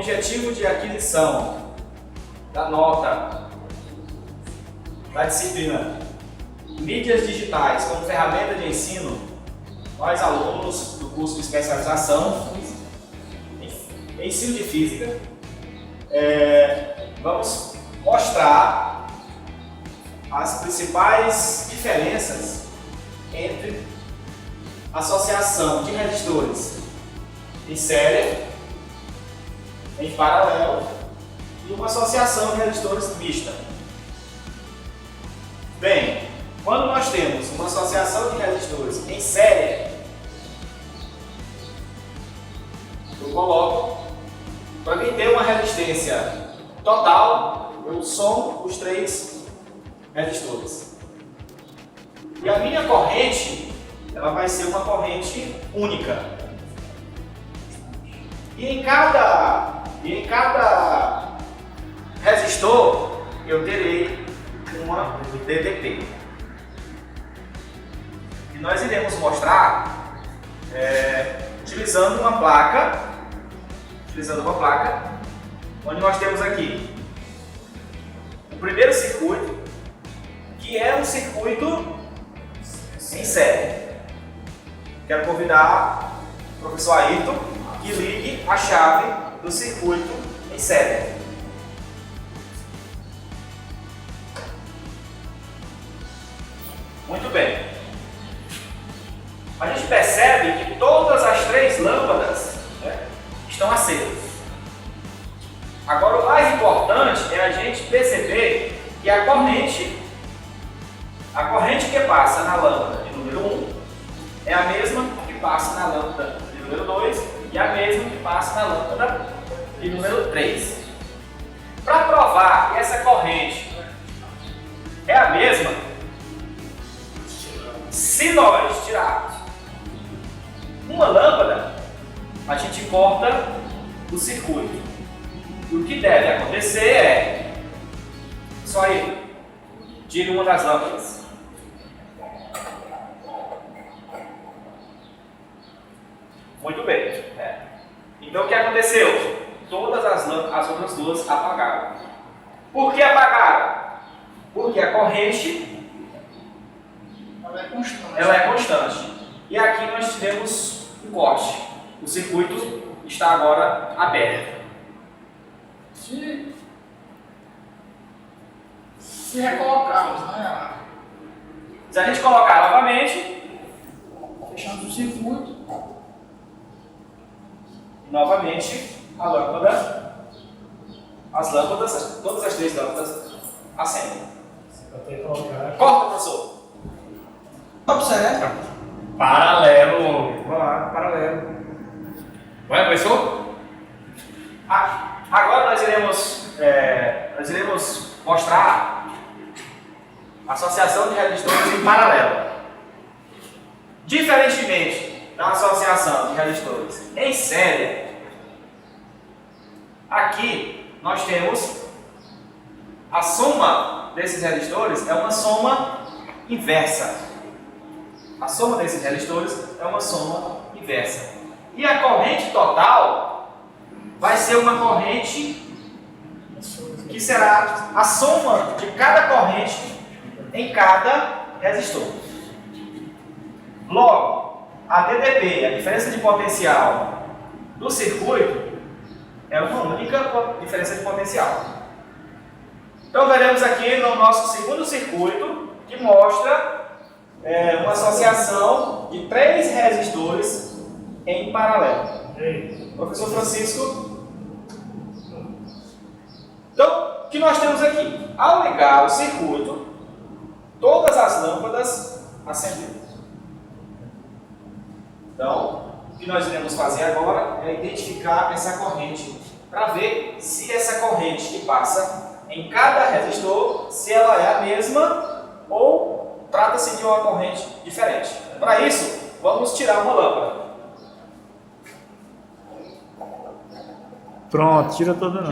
objetivo de aquisição da nota da disciplina Mídias Digitais como ferramenta de ensino, nós alunos do curso de especialização em ensino de física, vamos mostrar as principais diferenças entre associação de resistores em série, em paralelo, e uma associação de resistores mista. Bem, quando nós temos uma associação de resistores em série, eu coloco, para mim ter uma resistência total, eu somo os três resistores. E a minha corrente, ela vai ser uma corrente única. E em cada resistor eu terei uma DDP. E nós iremos mostrar utilizando uma placa, onde nós temos aqui o primeiro circuito, que é um circuito em série. Quero convidar o professor Ayrton que ligue a chave do circuito em série. Muito bem. A gente percebe que todas as três lâmpadas, estão acesas. Agora, o mais importante é a gente perceber que a corrente que passa na lâmpada de número 1 é a mesma que passa na lâmpada de número 2 e a mesma que passa na lâmpada de número 3. Para provar que essa corrente é a mesma, se nós tirarmos uma lâmpada, a gente corta o circuito. E o que deve acontecer é, só aí, tire uma das lâmpadas. Muito bem. Então o que aconteceu? Todas as outras duas apagaram. Por que apagaram? Porque a corrente ela é constante. E aqui nós tivemos um corte. O circuito está agora aberto. Se recolocarmos, né? Se a gente colocar novamente, Fechamos o circuito. novamente a lâmpada, todas as três lâmpadas acendem. Corta, professor. Observe. Paralelo. Vamos lá, paralelo. Vai, professor? Agora nós iremos mostrar a associação de resistores em paralelo. Diferentemente da associação de resistores em série, aqui nós temos a soma desses resistores é uma soma inversa. A soma desses resistores é uma soma inversa. E a corrente total vai ser uma corrente que será a soma de cada corrente em cada resistor. Logo, a DDP, a diferença de potencial do circuito, é uma única diferença de potencial. Então veremos aqui no nosso segundo circuito, que mostra uma associação de três resistores em paralelo. Professor Francisco. Então, o que nós temos aqui? Ao ligar o circuito, todas as lâmpadas acenderam. Então, o que nós iremos fazer agora é identificar essa corrente para ver se essa corrente que passa em cada resistor, se ela é a mesma ou trata-se de uma corrente diferente. Para isso, vamos tirar uma lâmpada. Pronto, tira toda não.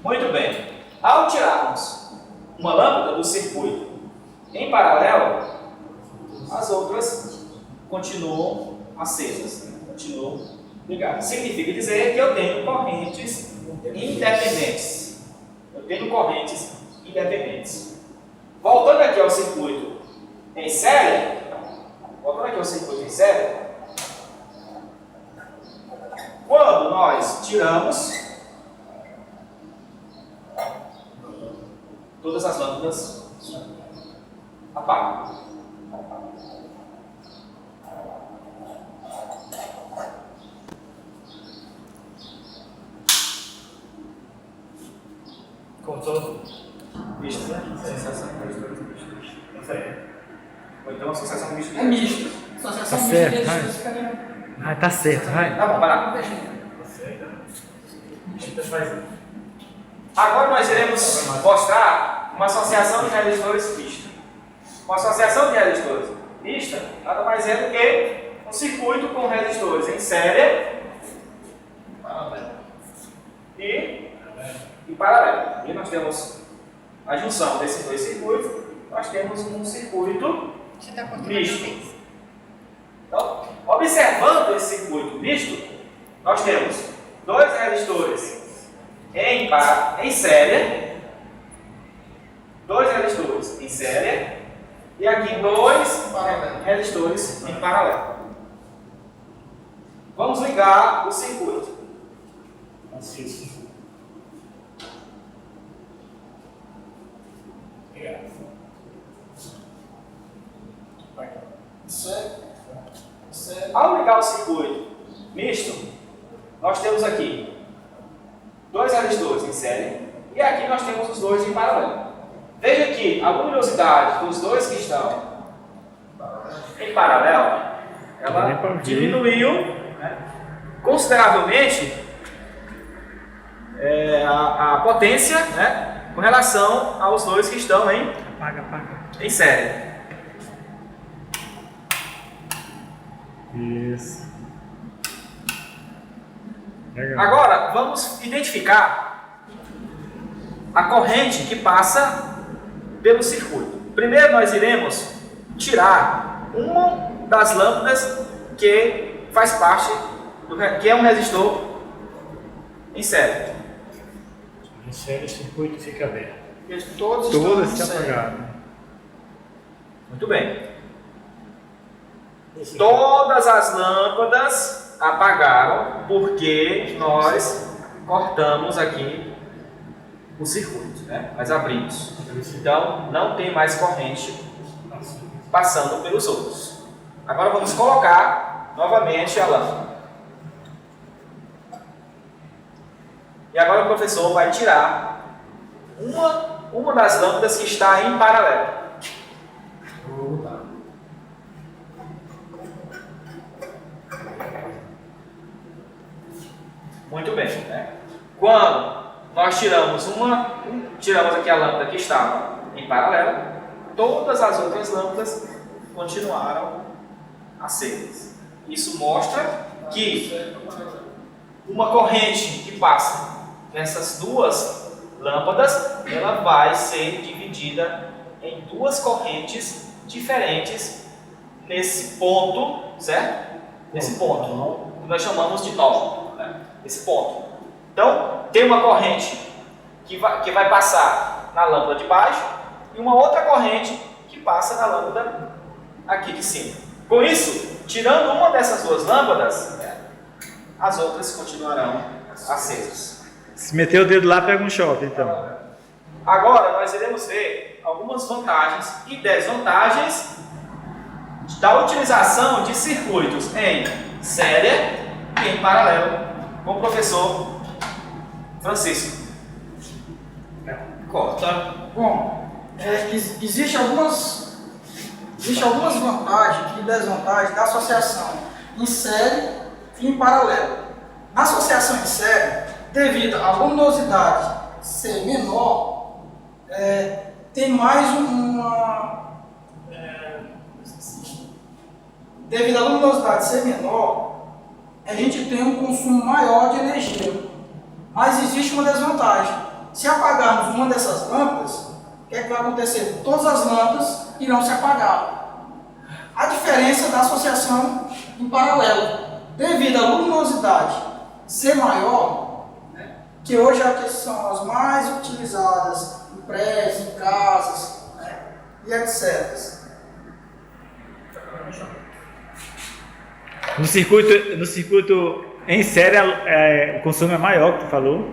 Muito bem. Ao tirarmos uma lâmpada do circuito em paralelo, as outras continuam acesas. Continuam ligado. Significa dizer que eu tenho correntes independentes. Eu tenho correntes independentes. Voltando aqui ao circuito em série, quando nós tiramos todas as lâmpadas, apagam. Cortou? Misto, né? Associação de resistores mistos. Ou então associação mista. É misto. Associação Tá mista certo, de vai. resistores ficaria. Vai, tá certo, vai. Tá bom, vai lá. Agora nós iremos mostrar uma associação de resistores mista. Uma associação de resistores mista nada mais é do que um circuito com resistores em série e paralelo. E nós temos a junção desses dois circuitos, nós temos um circuito Você está contando misto. vez. Então, observando esse circuito misto, nós temos dois resistores em série, e aqui dois resistores em paralelo. Vamos ligar o circuito. Ao ligar o circuito misto, nós temos aqui dois resistores em série e aqui nós temos os dois em paralelo. Veja que a luminosidade dos dois que estão em paralelo, ela diminuiu, né, consideravelmente a potência, né, com relação aos dois que estão em série. Isso. Legal. Agora, vamos identificar a corrente que passa pelo circuito. Primeiro, nós iremos tirar uma das lâmpadas que faz parte que é um resistor em série. Em série o circuito fica aberto. Todos Todas estão se em série. apagaram. Muito bem. Todas as lâmpadas apagaram porque nós cortamos aqui o circuito, né? Nós abrimos. Então, não tem mais corrente passando pelos outros. Agora vamos colocar novamente a lâmpada. E agora o professor vai tirar uma das lâmpadas que está em paralelo. Muito bem, né? Quando nós tiramos aqui a lâmpada que estava em paralelo, todas as outras lâmpadas continuaram acesas. Isso mostra que uma corrente que passa nessas duas lâmpadas, ela vai ser dividida em duas correntes diferentes nesse ponto, certo? Nesse ponto, que nós chamamos de nó, né? Esse ponto. Então, tem uma corrente que vai passar na lâmpada de baixo e uma outra corrente que passa na lâmpada aqui de cima. Com isso, tirando uma dessas duas lâmpadas, as outras continuarão acesas. Se meter o dedo lá, pega um choque, então. Agora, nós iremos ver algumas vantagens e desvantagens da utilização de circuitos em série e em paralelo com o professor Francisco. Corta. Bom, existem algumas vantagens e desvantagens da associação em série e em paralelo. Na associação em série, devido à luminosidade ser menor, tem mais devido à luminosidade ser menor, a gente tem um consumo maior de energia. Mas existe uma desvantagem. Se apagarmos uma dessas lâmpadas, o que é que vai acontecer? Todas as lâmpadas irão se apagar. A diferença da associação em paralelo. devido à luminosidade ser maior, né, que hoje é que são as mais utilizadas em prédios, em casas, né, e etc. No circuito em série, o consumo é maior, que tu falou.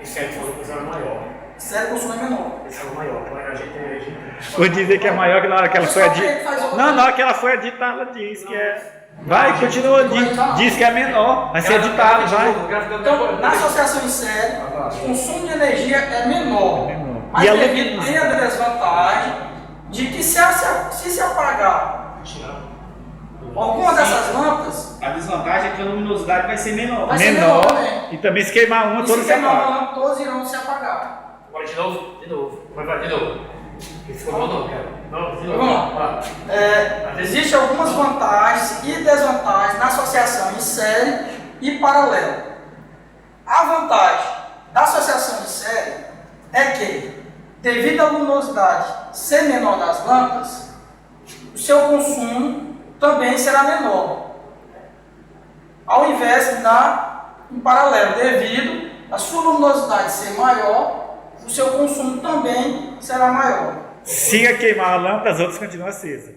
Esse aí foi o consumo maior. Sério, o consumo é menor. Esse é o maior. Então a gente Por dizer que é maior que na hora que ela foi Só aditada. que faz outra- Não, na hora que ela foi editada, ela diz que é. Vai, continua, diz que é menor. Vai ser editado, vai. Então, na associação em série, o consumo de energia é menor. Menor. Mas E a devido tem a desvantagem de que se se apagar alguma dessas lâmpadas, A desvantagem é que a luminosidade vai ser menor. vai ser Menor. menor, né? E também se queimar uma, E toda se se queimar uma apaga. lâmpada, todos irão se apagar. Agora de novo? De novo. Vai de novo. Esse foi bom não, cara. Não, de novo. Vamos lá. Existem algumas vantagens e desvantagens na associação em série e paralela. A vantagem da associação em série é que, devido à luminosidade ser menor das lâmpadas, o seu consumo também será menor, ao invés em paralelo, devido à sua luminosidade ser maior, o seu consumo também será maior. Se queimar a lâmpada, as outras continuam acesas.